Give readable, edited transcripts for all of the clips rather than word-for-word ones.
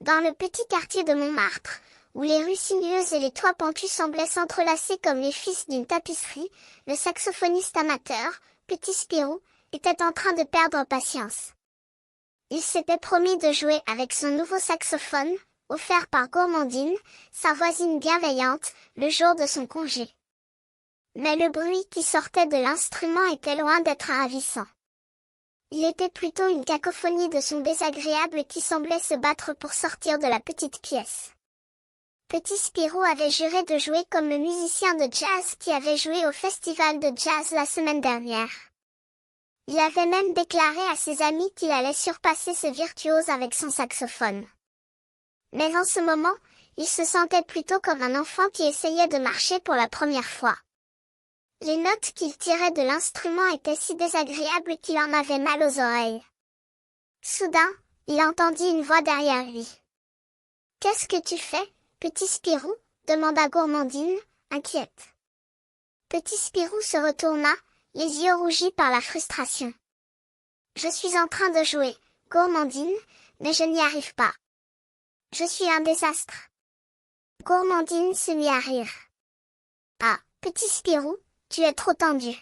Dans le petit quartier de Montmartre, où les rues sinueuses et les toits pentus semblaient s'entrelacer comme les fils d'une tapisserie, le saxophoniste amateur, Petit Spirou, était en train de perdre patience. Il s'était promis de jouer avec son nouveau saxophone, offert par Gourmandine, sa voisine bienveillante, le jour de son congé. Mais le bruit qui sortait de l'instrument était loin d'être ravissant. Il était plutôt une cacophonie de sons désagréables qui semblait se battre pour sortir de la petite pièce. Petit Spirou avait juré de jouer comme le musicien de jazz qui avait joué au festival de jazz la semaine dernière. Il avait même déclaré à ses amis qu'il allait surpasser ce virtuose avec son saxophone. Mais en ce moment, il se sentait plutôt comme un enfant qui essayait de marcher pour la première fois. Les notes qu'il tirait de l'instrument étaient si désagréables qu'il en avait mal aux oreilles. Soudain, il entendit une voix derrière lui. « Qu'est-ce que tu fais, Petit Spirou ?» demanda Gourmandine, inquiète. Petit Spirou se retourna, les yeux rougis par la frustration. « Je suis en train de jouer, Gourmandine, mais je n'y arrive pas. Je suis un désastre. » Gourmandine se mit à rire. « Ah, Petit Spirou, tu es trop tendu.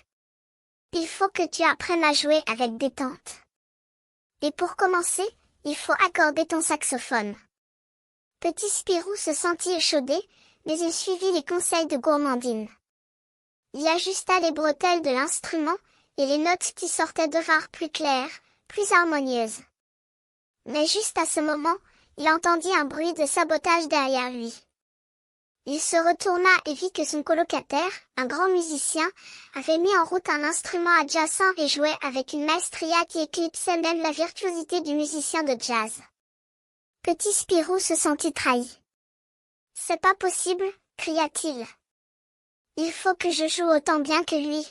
Il faut que tu apprennes à jouer avec détente. Et pour commencer, il faut accorder ton saxophone. » Petit Spirou se sentit échaudé, mais il suivit les conseils de Gourmandine. Il ajusta les bretelles de l'instrument, et les notes qui sortaient devinrent plus claires, plus harmonieuses. Mais juste à ce moment, il entendit un bruit de sabotage derrière lui. Il se retourna et vit que son colocataire, un grand musicien, avait mis en route un instrument adjacent et jouait avec une maestria qui éclipsait même la virtuosité du musicien de jazz. Petit Spirou se sentit trahi. « C'est pas possible, » cria-t-il. « Il faut que je joue autant bien que lui. »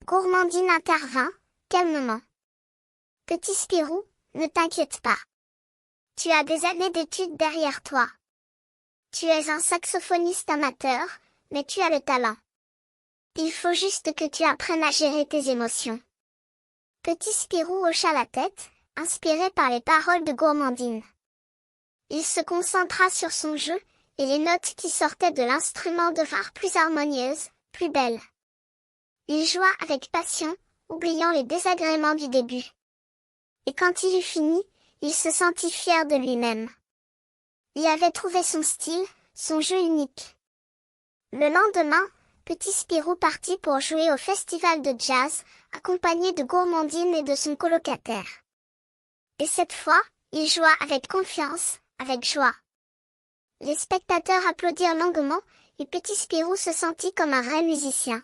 Gourmandine intervint, calmement. « Petit Spirou, ne t'inquiète pas. Tu as des années d'études derrière toi. Tu es un saxophoniste amateur, mais tu as le talent. Il faut juste que tu apprennes à gérer tes émotions. » Petit Spirou hocha la tête, inspiré par les paroles de Gourmandine. Il se concentra sur son jeu, et les notes qui sortaient de l'instrument devinrent plus harmonieuses, plus belles. Il joua avec passion, oubliant les désagréments du début. Et quand il eut fini, il se sentit fier de lui-même. Il avait trouvé son style, son jeu unique. Le lendemain, Petit Spirou partit pour jouer au festival de jazz, accompagné de Gourmandine et de son colocataire. Et cette fois, il joua avec confiance, avec joie. Les spectateurs applaudirent longuement, et Petit Spirou se sentit comme un vrai musicien.